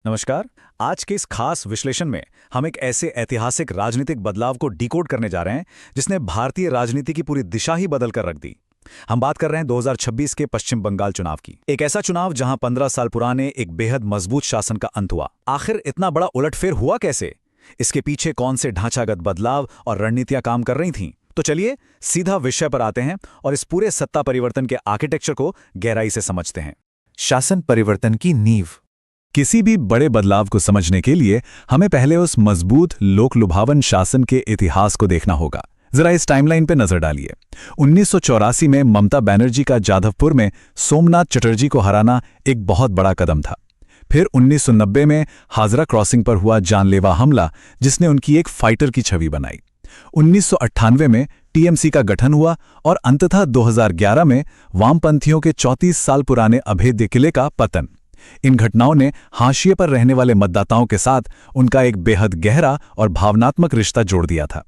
नमस्कार। आज के इस खास विश्लेषण में हम एक ऐसे ऐतिहासिक राजनीतिक बदलाव को डिकोड करने जा रहे हैं जिसने भारतीय राजनीति की पूरी दिशा ही बदल कर रख दी। हम बात कर रहे हैं 2026 के पश्चिम बंगाल चुनाव की। एक ऐसा चुनाव जहां 15 साल पुराने एक बेहद मजबूत शासन का अंत हुआ। आखिर इतना बड़ा उलटफेर हुआ कैसे? इसके पीछे कौन से ढांचागत बदलाव और रणनीतियां काम कर रही थीं? तो चलिए सीधा विषय पर आते हैं और इस पूरे सत्ता परिवर्तन के आर्किटेक्चर को गहराई से समझते हैं। शासन परिवर्तन की नींव। किसी भी बड़े बदलाव को समझने के लिए हमें पहले उस मजबूत लोकलुभावन शासन के इतिहास को देखना होगा। जरा इस टाइमलाइन पे नजर डालिए। 1984 में ममता बनर्जी का जाधवपुर में सोमनाथ चटर्जी को हराना एक बहुत बड़ा कदम था। फिर 1990 में हाजरा क्रॉसिंग पर हुआ जानलेवा हमला, जिसने उनकी एक फाइटर की छवि बनाई। 1998 में टीएमसी का गठन हुआ और अंततः 2011 में वामपंथियों के 34 साल पुराने अभेद्य किले का पतन। इन घटनाओं ने हाशिए पर रहने वाले मतदाताओं के साथ उनका एक बेहद गहरा और भावनात्मक रिश्ता जोड़ दिया था।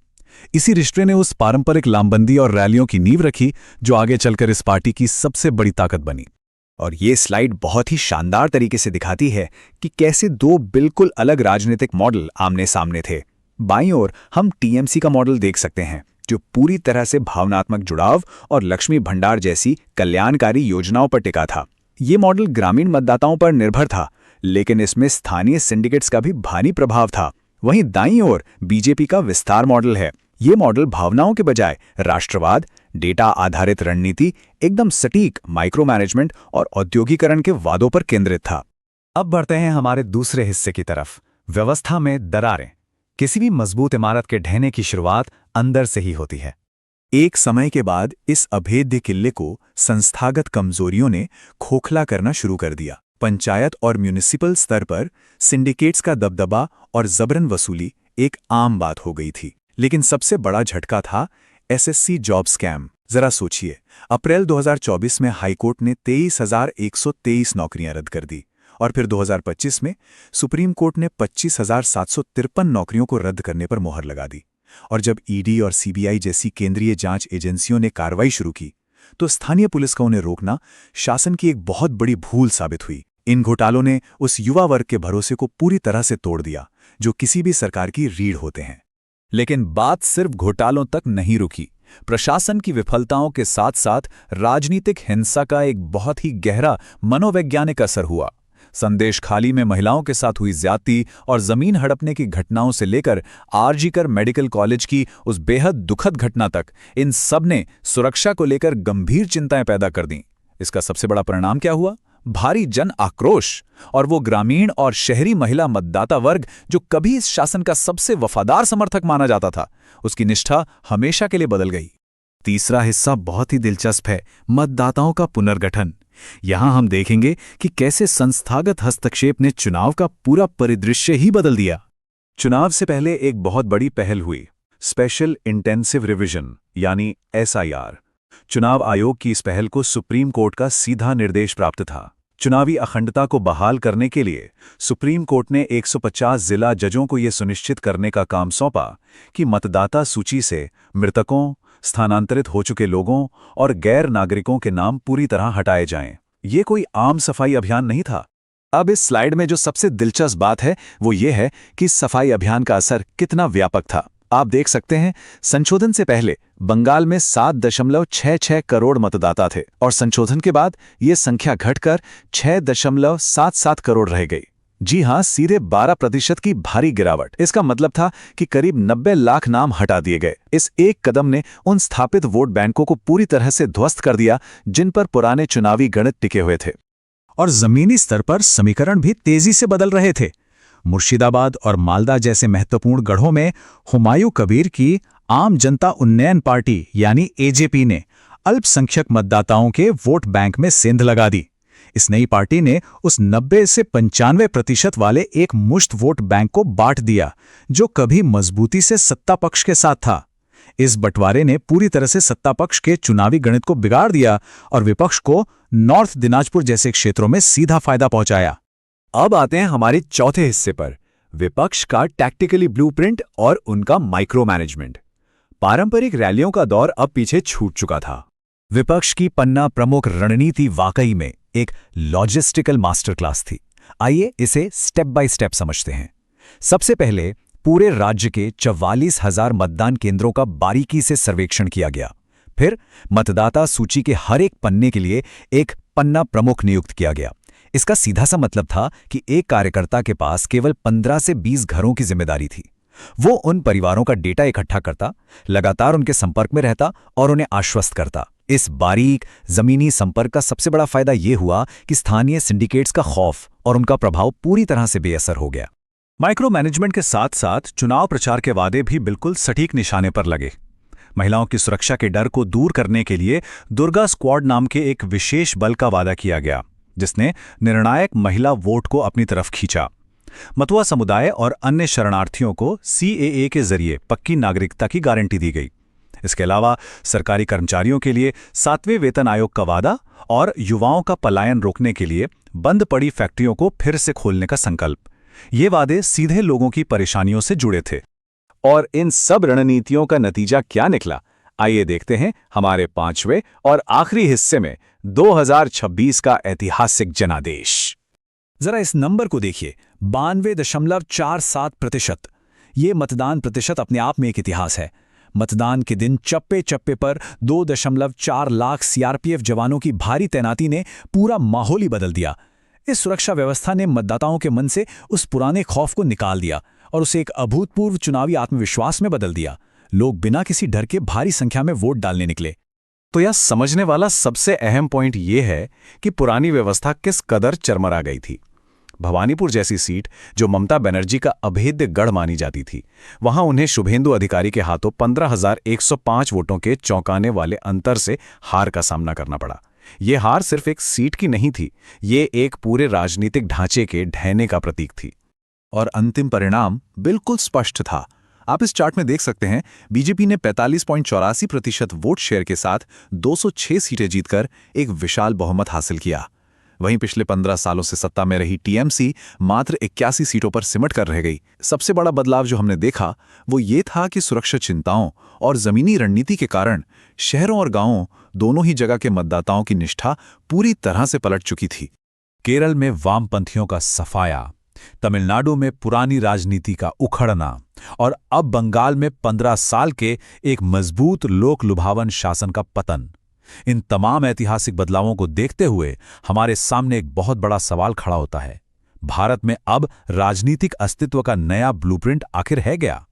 इसी रिश्ते ने उस पारंपरिक लामबंदी और रैलियों की नींव रखी जो आगे चलकर इस पार्टी की सबसे बड़ी ताकत बनी। और ये स्लाइड बहुत ही शानदार तरीके से दिखाती है कि कैसे दो बिल्कुल अलग राजनीतिक मॉडल आमने सामने थे। बाईं ओर हम टीएमसी का मॉडल देख सकते हैं, जो पूरी तरह से भावनात्मक जुड़ाव और लक्ष्मी भंडार जैसी कल्याणकारी योजनाओं पर टिका था। ये मॉडल ग्रामीण मतदाताओं पर निर्भर था, लेकिन इसमें स्थानीय सिंडिकेट्स का भी भारी प्रभाव था। वहीं दाईं ओर बीजेपी का विस्तार मॉडल है। ये मॉडल भावनाओं के बजाय राष्ट्रवाद, डेटा आधारित रणनीति, एकदम सटीक माइक्रो मैनेजमेंट और औद्योगिकरण के वादों पर केंद्रित था। अब बढ़ते हैं हमारे दूसरे हिस्से की तरफ, व्यवस्था में दरारें। किसी भी मजबूत इमारत के ढहने की शुरुआत अंदर से ही होती है। एक समय के बाद इस अभेद्य किले को संस्थागत कमजोरियों ने खोखला करना शुरू कर दिया। पंचायत और म्यूनिसिपल स्तर पर सिंडिकेट्स का दबदबा और जबरन वसूली एक आम बात हो गई थी। लेकिन सबसे बड़ा झटका था एसएससी जॉब स्कैम। जरा सोचिए, अप्रैल 2024 में हाईकोर्ट ने 23,123 नौकरियां रद्द कर दी और फिर 2025 में सुप्रीम कोर्ट ने 25,753 नौकरियों को रद्द करने पर मोहर लगा दी। और जब ईडी और सीबीआई जैसी केंद्रीय जांच एजेंसियों ने कार्रवाई शुरू की, तो स्थानीय पुलिस का उन्हें रोकना शासन की एक बहुत बड़ी भूल साबित हुई। इन घोटालों ने उस युवा वर्ग के भरोसे को पूरी तरह से तोड़ दिया, जो किसी भी सरकार की रीढ़ होते हैं। लेकिन बात सिर्फ घोटालों तक नहीं रुकी। प्रशासन की विफलताओं के साथ साथ राजनीतिक हिंसा का एक बहुत ही गहरा मनोवैज्ञानिक असर हुआ। संदेश खाली में महिलाओं के साथ हुई ज्यादती और जमीन हड़पने की घटनाओं से लेकर आरजीकर मेडिकल कॉलेज की उस बेहद दुखद घटना तक, इन सब ने सुरक्षा को लेकर गंभीर चिंताएं पैदा कर दी। इसका सबसे बड़ा परिणाम क्या हुआ? भारी जन आक्रोश। और वो ग्रामीण और शहरी महिला मतदाता वर्ग जो कभी इस शासन का सबसे वफादार समर्थक माना जाता था, उसकी निष्ठा हमेशा के लिए बदल गई। तीसरा हिस्सा बहुत ही दिलचस्प है, मतदाताओं का पुनर्गठन। यहां हम देखेंगे कि कैसे संस्थागत हस्तक्षेप ने चुनाव का पूरा परिदृश्य ही बदल दिया। चुनाव से पहले एक बहुत बड़ी पहल हुई, स्पेशल इंटेंसिव रिवीजन यानी एसआईआर। चुनाव आयोग की इस पहल को सुप्रीम कोर्ट का सीधा निर्देश प्राप्त था। चुनावी अखंडता को बहाल करने के लिए सुप्रीम कोर्ट ने 150 जिला जजों को यह सुनिश्चित करने का काम सौंपा कि मतदाता सूची से मृतकों, स्थानांतरित हो चुके लोगों और गैर नागरिकों के नाम पूरी तरह हटाए जाएं। ये कोई आम सफाई अभियान नहीं था। अब इस स्लाइड में जो सबसे दिलचस्प बात है वो ये है कि सफाई अभियान का असर कितना व्यापक था। आप देख सकते हैं, संशोधन से पहले बंगाल में 7.66 करोड़ मतदाता थे और संशोधन के बाद ये संख्या घटकर 6.77 करोड़ रह गई। जी हां, सीधे 12% की भारी गिरावट। इसका मतलब था कि करीब 90 लाख नाम हटा दिए गए। इस एक कदम ने उन स्थापित वोट बैंकों को पूरी तरह से ध्वस्त कर दिया जिन पर पुराने चुनावी गणित टिके हुए थे। और जमीनी स्तर पर समीकरण भी तेजी से बदल रहे थे। मुर्शिदाबाद और मालदा जैसे महत्वपूर्ण गढ़ों में हुमायूं कबीर की आम जनता उन्नयन पार्टी यानी एजेपी ने अल्पसंख्यक मतदाताओं के वोट बैंक में सेंध लगा दी। इस नई पार्टी ने उस 90 से 95% वाले एक मुश्त वोट बैंक को बांट दिया जो कभी मजबूती से सत्ता पक्ष के साथ था। इस बंटवारे ने पूरी तरह से सत्ता पक्ष के चुनावी गणित को बिगाड़ दिया और विपक्ष को नॉर्थ दिनाजपुर जैसे क्षेत्रों में सीधा फायदा पहुंचाया। अब आते हैं हमारे चौथे हिस्से पर, विपक्ष का टैक्टिकली ब्लूप्रिंट और उनका माइक्रो मैनेजमेंट। पारंपरिक रैलियों का दौर अब पीछे छूट चुका था। विपक्ष की पन्ना प्रमुख रणनीति वाकई में एक लॉजिस्टिकल मास्टर क्लास थी। आइए इसे स्टेप बाय स्टेप समझते हैं। सबसे पहले पूरे राज्य के 44,000 मतदान केंद्रों का बारीकी से सर्वेक्षण किया गया। फिर मतदाता सूची के हर एक पन्ने के लिए एक पन्ना प्रमुख नियुक्त किया गया। इसका सीधा सा मतलब था कि एक कार्यकर्ता के पास केवल 15 से 20 घरों की जिम्मेदारी थी। वो उन परिवारों का डेटा इकट्ठा करता, लगातार उनके संपर्क में रहता और उन्हें आश्वस्त करता। इस बारीक जमीनी संपर्क का सबसे बड़ा फायदा ये हुआ कि स्थानीय सिंडिकेट्स का खौफ और उनका प्रभाव पूरी तरह से बेअसर हो गया। माइक्रो मैनेजमेंट के साथ साथ चुनाव प्रचार के वादे भी बिल्कुल सटीक निशाने पर लगे। महिलाओं की सुरक्षा के डर को दूर करने के लिए दुर्गा स्क्वाड नाम के एक विशेष बल का वादा किया गया, जिसने निर्णायक महिला वोट को अपनी तरफ खींचा। मतुआ समुदाय और अन्य शरणार्थियों को CAA के जरिए पक्की नागरिकता की गारंटी दी गई। इसके अलावा सरकारी कर्मचारियों के लिए 7वें वेतन आयोग का वादा और युवाओं का पलायन रोकने के लिए बंद पड़ी फैक्ट्रियों को फिर से खोलने का संकल्प। ये वादे सीधे लोगों की परेशानियों से जुड़े थे। और इन सब रणनीतियों का नतीजा क्या निकला, आइए देखते हैं हमारे 5वें और आखिरी हिस्से में 2026 का ऐतिहासिक जनादेश। जरा इस नंबर को देखिए, 92.47%। ये मतदान प्रतिशत अपने आप में एक इतिहास है। मतदान के दिन चप्पे चप्पे पर 2.4 लाख CRPF जवानों की भारी तैनाती ने पूरा माहौल ही बदल दिया। इस सुरक्षा व्यवस्था ने मतदाताओं के मन से उस पुराने खौफ को निकाल दिया और उसे एक अभूतपूर्व चुनावी आत्मविश्वास में बदल दिया। लोग बिना किसी डर के भारी संख्या में वोट डालने निकले। तो यह समझने वाला सबसे अहम पॉइंट ये है कि पुरानी व्यवस्था किस कदर चरमरा गई थी। भवानीपुर जैसी सीट, जो ममता बनर्जी का अभेद्य गढ़ मानी जाती थी, वहां उन्हें शुभेंदु अधिकारी के हाथों 15,105 वोटों के चौंकाने वाले अंतर से हार का सामना करना पड़ा। ये हार सिर्फ एक सीट की नहीं थी, ये एक पूरे राजनीतिक ढांचे के ढहने का प्रतीक थी। और अंतिम परिणाम बिल्कुल स्पष्ट था। आप इस चार्ट में देख सकते हैं, बीजेपी ने 45.84% वोट शेयर के साथ 206 सीटें जीतकर एक विशाल बहुमत हासिल किया। वहीं पिछले 15 सालों से सत्ता में रही TMC मात्र 81 सीटों पर सिमट कर रह गई। सबसे बड़ा बदलाव जो हमने देखा वो ये था कि सुरक्षा चिंताओं और जमीनी रणनीति के कारण शहरों और गांवों दोनों ही जगह के मतदाताओं की निष्ठा पूरी तरह से पलट चुकी थी। केरल में वामपंथियों का सफाया, तमिलनाडु में पुरानी राजनीति का उखड़ना और अब बंगाल में 15 साल के एक मजबूत लोक लुभावन शासन का पतन। इन तमाम ऐतिहासिक बदलावों को देखते हुए हमारे सामने एक बहुत बड़ा सवाल खड़ा होता है। भारत में अब राजनीतिक अस्तित्व का नया ब्लूप्रिंट आखिर है क्या?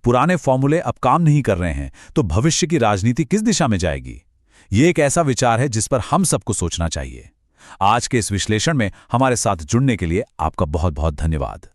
पुराने फॉर्मूले अब काम नहीं कर रहे हैं, तो भविष्य की राजनीति किस दिशा में जाएगी? ये एक ऐसा विचार है जिस पर हम सबको सोचना चाहिए। आज के इस विश्लेषण में हमारे साथ जुड़ने के लिए आपका बहुत बहुत धन्यवाद।